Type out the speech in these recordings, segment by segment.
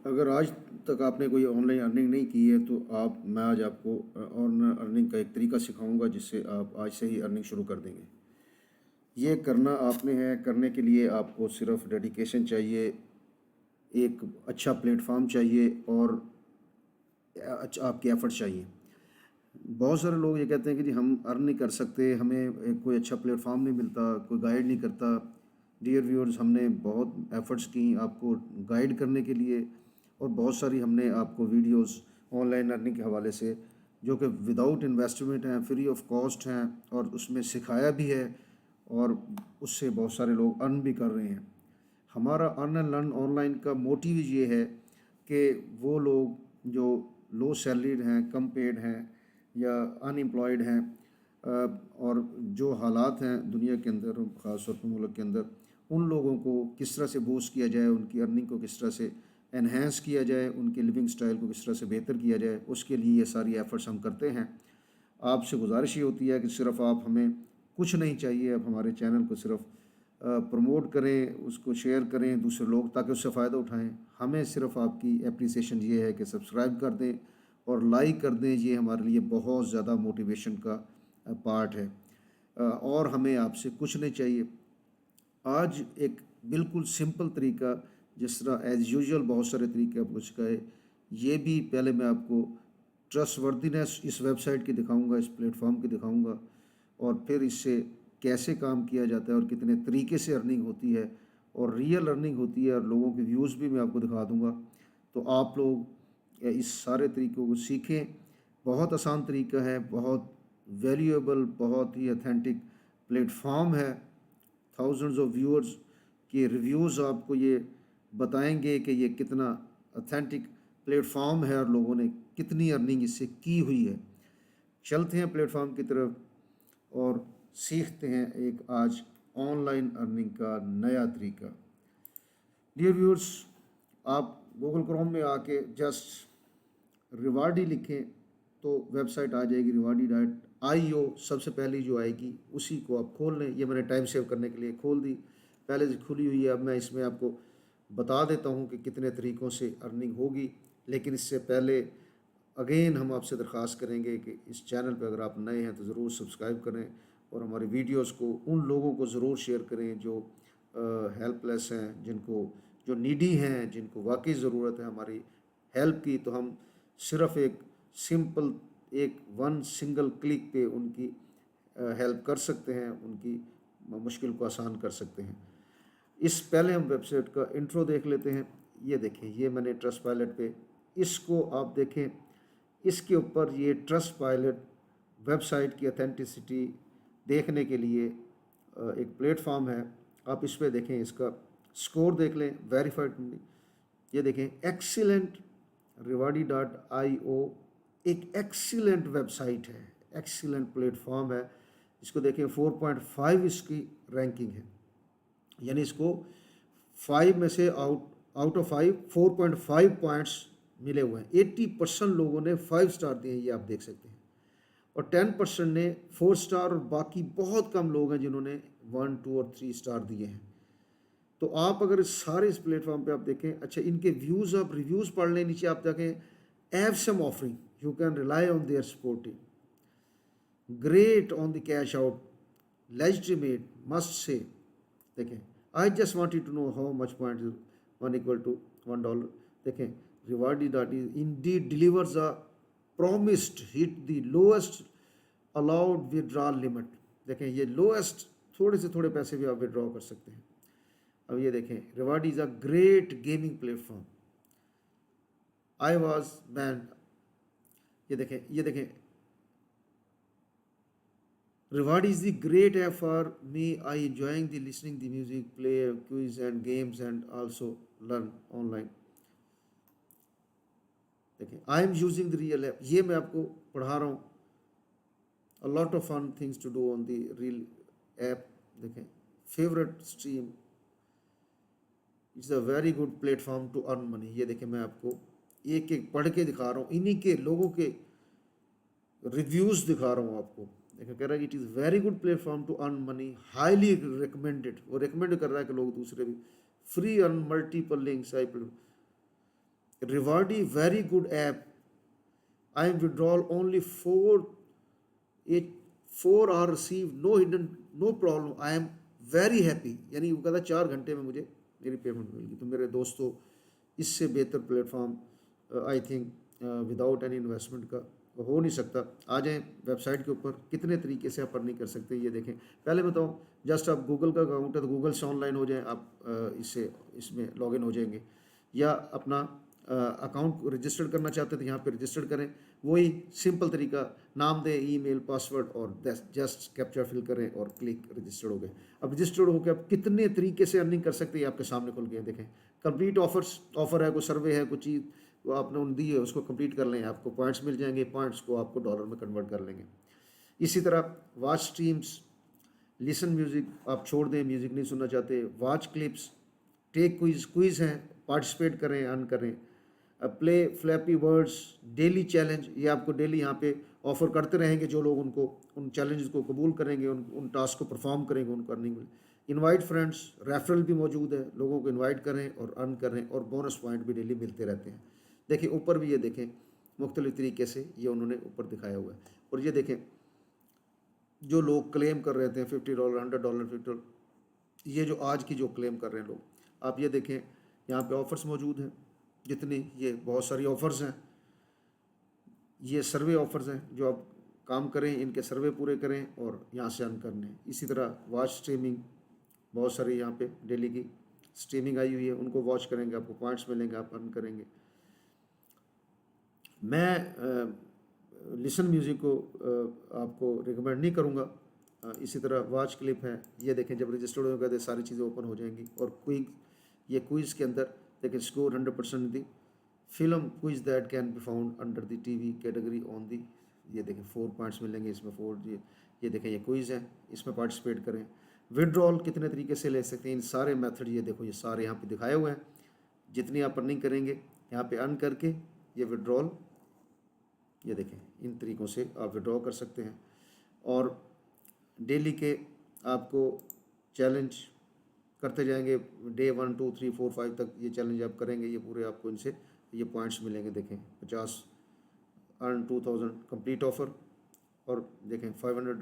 अगर आज तक आपने कोई ऑनलाइन अर्निंग नहीं की है तो मैं आज आपको ऑनलाइन अर्निंग का एक तरीका सिखाऊंगा जिससे आप आज से ही अर्निंग शुरू कर देंगे। ये करना आपने है, करने के लिए आपको सिर्फ डेडिकेशन चाहिए, एक अच्छा प्लेटफॉर्म चाहिए और अच्छा आपकी एफर्ट चाहिए। बहुत सारे लोग ये कहते हैं कि जी हम अर्न नहीं कर सकते, हमें कोई अच्छा प्लेटफॉर्म नहीं मिलता, कोई गाइड नहीं करता। डियर व्यूअर्स, हमने बहुत एफर्ट्स की आपको गाइड करने के लिए और बहुत सारी हमने आपको वीडियोस ऑनलाइन अर्निंग के हवाले से जो कि विदाउट इन्वेस्टमेंट हैं, फ्री ऑफ कॉस्ट हैं और उसमें सिखाया भी है और उससे बहुत सारे लोग अर्न भी कर रहे हैं। हमारा अर्न एंड लर्न ऑनलाइन का मोटिव ये है कि वो लोग जो लो सैलरीड हैं, कम पेड हैं या अनएम्प्लॉयड हैं और जो हालात हैं दुनिया के अंदर, ख़ास तौर पर मुल्क के अंदर, उन लोगों को किस तरह से बूस्ट किया जाए, उनकी अर्निंग को किस तरह से एनहेंस किया जाए, उनके लिविंग स्टाइल को किस तरह से बेहतर किया जाए, उसके लिए ये सारी एफ़र्ट्स हम करते हैं। आपसे गुजारिश ये होती है कि सिर्फ़ आप हमें कुछ नहीं चाहिए, आप हमारे चैनल को सिर्फ़ प्रमोट करें, उसको शेयर करें दूसरे लोग ताकि उससे फ़ायदा उठाएं। हमें सिर्फ़ आपकी एप्रिसिएशन ये है कि सब्सक्राइब कर दें और लाइक कर दें। ये हमारे लिए बहुत ज़्यादा मोटिवेशन का पार्ट है और हमें आपसे कुछ नहीं चाहिए। आज एक बिल्कुल सिंपल तरीका, जिस तरह एज़ यूजुअल बहुत सारे तरीके आपको सिखाए, ये भी पहले मैं आपको ट्रस्टवर्दीनेस इस वेबसाइट की दिखाऊंगा, इस प्लेटफॉर्म की दिखाऊंगा और फिर इससे कैसे काम किया जाता है और कितने तरीके से अर्निंग होती है और रियल अर्निंग होती है और लोगों के व्यूज़ भी मैं आपको दिखा दूंगा। तो आप लोग इस सारे तरीक़ों को सीखें। बहुत आसान तरीका है, बहुत वैल्यूएबल, बहुत ही ऑथेंटिक प्लेटफॉर्म है। थाउजेंड्स ऑफ व्यूअर्स के रिव्यूज़ आपको ये बताएंगे कि ये कितना ऑथेंटिक प्लेटफॉर्म है और लोगों ने कितनी अर्निंग इससे की हुई है। चलते हैं प्लेटफॉर्म की तरफ और सीखते हैं एक आज ऑनलाइन अर्निंग का नया तरीका। डियर व्यूअर्स, आप गूगल क्रोम में आके जस्ट रिवार्डी लिखें तो वेबसाइट आ जाएगी rivardi.io। सबसे पहली जो आएगी उसी को आप खोल लें। ये मैंने टाइम सेव करने के लिए खोल दी, पहले से खुली हुई है। अब मैं इसमें आपको बता देता हूँ कि कितने तरीक़ों से अर्निंग होगी, लेकिन इससे पहले अगेन हम आपसे दरख्वास्त करेंगे कि इस चैनल पर अगर आप नए हैं तो ज़रूर सब्सक्राइब करें और हमारी वीडियोस को उन लोगों को ज़रूर शेयर करें जो हेल्पलेस हैं, जो नीडी हैं, जिनको वाकई ज़रूरत है हमारी हेल्प की। तो हम सिर्फ़ एक सिंपल वन सिंगल क्लिक पे उनकी हेल्प कर सकते हैं, उनकी मुश्किल को आसान कर सकते हैं। इस पहले हम वेबसाइट का इंट्रो देख लेते हैं। ये देखें, ये मैंने ट्रस्ट पायलट पे, इसको आप देखें, इसके ऊपर ये ट्रस्ट पायलट वेबसाइट की ऑथेंटिसिटी देखने के लिए एक प्लेटफॉर्म है। आप इस पर देखें, इसका स्कोर देख लें, वेरीफाइड। ये देखें, एक्सीलेंट rivardi.io एक एक्सीलेंट वेबसाइट है, एक्सीलेंट प्लेटफॉर्म है। इसको देखें, 4.5 इसकी रैंकिंग है, यानी इसको 5 में से आउट ऑफ 5 4.5 पॉइंट्स मिले हुए हैं। 80% लोगों ने 5 स्टार दिए हैं, ये आप देख सकते हैं, और 10% ने 4 स्टार और बाकी बहुत कम लोग हैं जिन्होंने 1, 2 और 3 स्टार दिए हैं। तो आप अगर इस प्लेटफॉर्म पे आप देखें, अच्छा इनके व्यूज़, आप रिव्यूज़ पढ़ लें, नीचे आप देखें, have some offering, you can rely on their supporting, great on the cash out, legitimate, must say. देखें, I just wanted to know how much point 1 equal to $1। देखें, rivardi.io indeed delivers a promised hit the lowest allowed withdrawal limit। देखें, ये lowest, थोड़े से थोड़े पैसे भी आप विड्रॉ कर सकते हैं। अब ये देखें, Rivardi is a great gaming platform, I was banned. ये देखें, Rivardi is the great app for me, I enjoying the listening the music, play quiz and games and also learn online. देखें, I am using the real app, ये मैं आपको पढ़ा रहा हूँ, a lot of fun things to do on the real app. देखें, favourite stream, it's a very good platform to earn money. ये देखें, मैं आपको एक एक पढ़ के दिखा रहा हूँ, इन्हीं के लोगों के रिव्यूज़ दिखा रहा हूँ आपको। देखो, कह रहा है कि it is very good platform to earn money, highly recommended. वो रिकमेंड कर रहा है कि लोग दूसरे भी, free earn multiple links, Rivardi, very good app. I am withdrawal only 4 hour received, no hidden, no problem. I am very happy. यानी वो कहता 4 घंटे में मुझे मेरी पेमेंट मिल गई। तो मेरे दोस्तों, इससे बेहतर platform I think without any investment का हो नहीं सकता। आ जाएं वेबसाइट के ऊपर, कितने तरीके से आप अर्निंग कर सकते हैं ये देखें। पहले बताऊं, जस्ट आप गूगल का अकाउंट है तो गूगल से ऑनलाइन हो जाएं, आप इससे इसमें लॉगिन हो जाएंगे, या अपना अकाउंट रजिस्टर करना चाहते हैं तो यहाँ पे रजिस्टर करें। वही सिंपल तरीका, नाम दें, ईमेल, पासवर्ड और जस्ट कैप्चा फिल करें और क्लिक, रजिस्टर्ड हो गए। अब रजिस्टर्ड होकर आप कितने तरीके से अर्निंग कर सकते हैं आपके सामने खुल गए। देखें, कंप्लीट ऑफर है, कोई सर्वे है, कोई चीज़ वो आपने उन दी है, उसको कंप्लीट कर लें, आपको पॉइंट्स मिल जाएंगे, पॉइंट्स को आपको डॉलर में कन्वर्ट कर लेंगे। इसी तरह वॉच स्ट्रीम्स, लिसन म्यूज़िक आप छोड़ दें, म्यूज़िक नहीं सुनना चाहते, वॉच क्लिप्स, टेक क्विज़ हैं, पार्टिसिपेट करें, अर्न करें, play flappy words, daily challenge, ये आपको डेली यहाँ पे ऑफर करते रहेंगे। जो लोग उनको उन चैलेंजेस को कबूल करेंगे, उन टास्क को परफॉर्म करेंगे, उनको अर्निंग मिले। इनवाइट फ्रेंड्स, रेफरल भी मौजूद है, लोगों को इनवाइट करें और अर्न करें, और बोनस पॉइंट भी डेली मिलते रहते हैं। देखिए ऊपर भी ये देखें, मुख्तलिफ तरीके से ये उन्होंने ऊपर दिखाया हुआ है। और ये देखें, जो लोग क्लेम कर रहे थे $50, $100, $50, ये जो आज की जो क्लेम कर रहे हैं लोग, आप ये देखें, यहाँ पे ऑफ़र्स मौजूद हैं जितनी, ये बहुत सारी ऑफ़र्स हैं। ये सर्वे ऑफ़र्स हैं, जो आप काम करें, इनके सर्वे पूरे करें और यहाँ से अर्न करने। इसी तरह वॉच स्ट्रीमिंग, बहुत सारी यहाँ पे डेली की स्ट्रीमिंग आई हुई है, उनको वॉच करेंगे, आपको पॉइंट्स मिलेंगे, आप अर्न करेंगे। मैं लिसन म्यूज़िक को आपको रिकमेंड नहीं करूँगा। इसी तरह वॉच क्लिप है, ये देखें, जब रजिस्टर्ड होगा तो सारी चीज़ें ओपन हो जाएंगी। और क्विज, ये क्विज़ के अंदर देखें, score 100% the film quiz that can be found under the TV category on the, ये देखें 4 पॉइंट्स मिलेंगे इसमें, 4 ये देखें, ये क्विज़ है, इसमें पार्टिसिपेट करें। विड्रॉल कितने तरीके से ले सकते हैं, इन सारे मेथड ये देखो, ये सारे यहाँ पे दिखाए हुए हैं। जितनी आप अर्निंग करेंगे यहाँ पे अर्न करके, ये विड्रॉल, ये देखें, इन तरीक़ों से आप विड्रॉ कर सकते हैं। और डेली के आपको चैलेंज करते जाएंगे, डे 1, 2, 3, 4, 5 तक ये चैलेंज आप करेंगे, ये पूरे आपको इनसे ये पॉइंट्स मिलेंगे। देखें 50 अर्न 2000 कंप्लीट ऑफ़र, और देखें 500,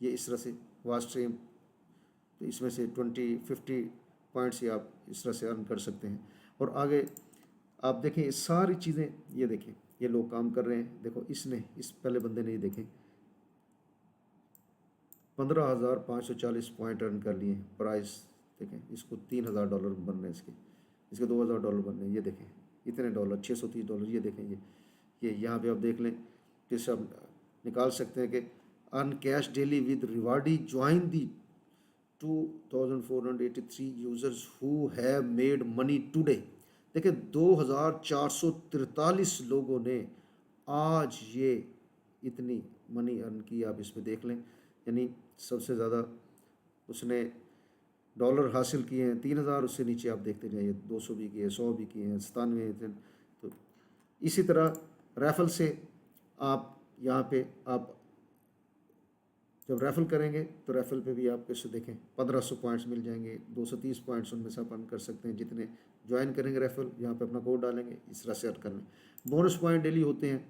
ये इस तरह से वास्ट स्ट्रीम, तो इसमें से 20-50 पॉइंट्स ही आप इस तरह से अर्न कर सकते हैं। और आगे आप देखें, ये सारी चीज़ें, ये देखें, ये लोग काम कर रहे हैं। देखो इसने, इस पहले बंदे ने, ये देखें, 15,540 पॉइंट अर्न कर लिए। प्राइस देखें, इसको $3,000 बन रहे हैं, इसके $2,000 बन रहे हैं। ये देखें, इतने डॉलर, $630। ये देखें, ये यहाँ पे आप देख लें, जिससे आप निकाल सकते हैं कि earn cash daily with Rivardi, join the 2,483 users who have made money today. देखिए 2,443 लोगों ने आज ये इतनी मनी अर्न की, आप इसमें देख लें। यानी सबसे ज़्यादा उसने डॉलर हासिल किए हैं 3,000, उससे नीचे आप देखते जाइए, 200 भी किए, 100 भी किए हैं, 97। तो इसी तरह रेफल से आप यहाँ पे आप जब रेफल करेंगे तो रेफल पे भी आप कैसे देखें, 1500 पॉइंट्स मिल जाएंगे, 230 पॉइंट्स उनमें से आप अर्न कर सकते हैं। जितने ज्वाइन करेंगे रेफल, यहाँ पे अपना कोड डालेंगे, इस तरह से अर्न कर लें। बोनस पॉइंट डेली होते हैं,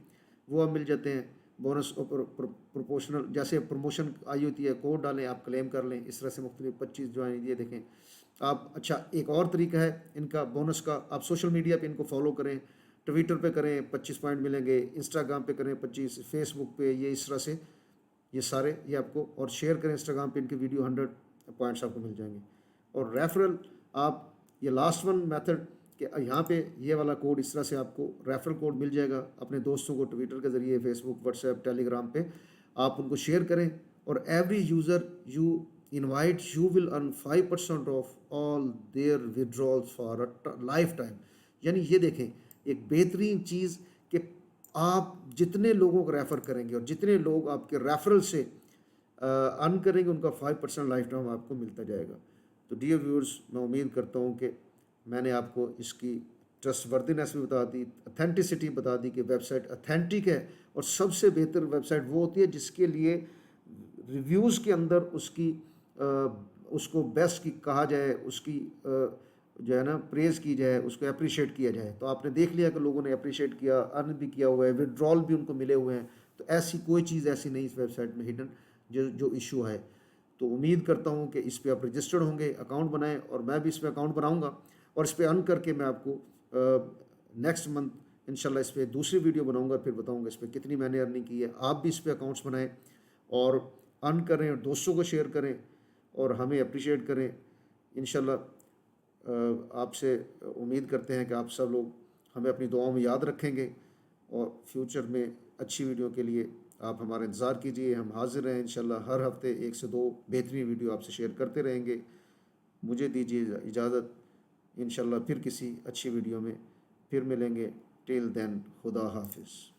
वो आप मिल जाते हैं। बोनस प्रोपोर्शनल, जैसे प्रमोशन आई होती है, कोड डालें, आप क्लेम कर लें। इस तरह से मुख्तलिफ 25 ज्वाइन, ये देखें आप। अच्छा, एक और तरीका है इनका बोनस का, आप सोशल मीडिया पे इनको फॉलो करें, ट्विटर पे करें, 25 पॉइंट मिलेंगे, इंस्टाग्राम पे करें 25, फेसबुक पे, ये इस तरह से ये सारे ये आपको, और शेयर करें इंस्टाग्राम पे इनके वीडियो, 100 पॉइंट्स आपको मिल जाएंगे। और रेफरल, आप ये लास्ट वन मेथड कि यहाँ पे ये वाला कोड, इस तरह से आपको रेफरल कोड मिल जाएगा। अपने दोस्तों को ट्विटर के ज़रिए, फेसबुक, व्हाट्सएप, टेलीग्राम पे आप उनको शेयर करें, और every user you invite you will earn 5% of all their withdrawals for a life time. यानी ये देखें, एक बेहतरीन चीज़ कि आप जितने लोगों को रेफ़र करेंगे और जितने लोग आपके रेफरल से अर्न करेंगे, उनका 5% लाइफ टाइम आपको मिलता जाएगा। तो डियर व्यूअर्स, मैं उम्मीद करता हूँ कि मैंने आपको इसकी ट्रस्टवर्दीनेस भी बता दी, अथेंटिसिटी बता दी कि वेबसाइट अथेंटिक है। और सबसे बेहतर वेबसाइट वो होती है जिसके लिए रिव्यूज़ के अंदर उसकी उसको बेस्ट की कहा जाए, उसकी जो है ना प्रेज़ की जाए, उसको अप्रिशिएट किया जाए। तो आपने देख लिया कि लोगों ने अप्रिशिएट किया, अर्न भी किया हुआ है, विथड्रॉल भी उनको मिले हुए हैं। तो ऐसी कोई चीज़ ऐसी नहीं इस वेबसाइट में हिडन जो जो इशू है। तो उम्मीद करता हूँ कि इस पे आप रजिस्टर्ड होंगे, अकाउंट बनाएं, और मैं भी इस पे अकाउंट बनाऊंगा और इस पे अर्न करके मैं आपको नेक्स्ट मंथ इंशाल्लाह इस पे दूसरी वीडियो बनाऊंगा, फिर बताऊंगा इस पे कितनी मैंने अर्निंग की है। आप भी इस पे अकाउंट्स बनाएं और अर्न करें और दोस्तों को शेयर करें और हमें अप्रिशिएट करें। इंशाल्लाह आपसे उम्मीद करते हैं कि आप सब लोग हमें अपनी दुआओं में याद रखेंगे और फ्यूचर में अच्छी वीडियो के लिए आप हमारा इंतज़ार कीजिए। हम हाजिर हैं इंशाल्लाह, हर हफ्ते 1 से 2 बेहतरीन वीडियो आपसे शेयर करते रहेंगे। मुझे दीजिए इजाज़त, इंशाल्लाह फिर किसी अच्छी वीडियो में फिर मिलेंगे। टिल देन, खुदा हाफिज़।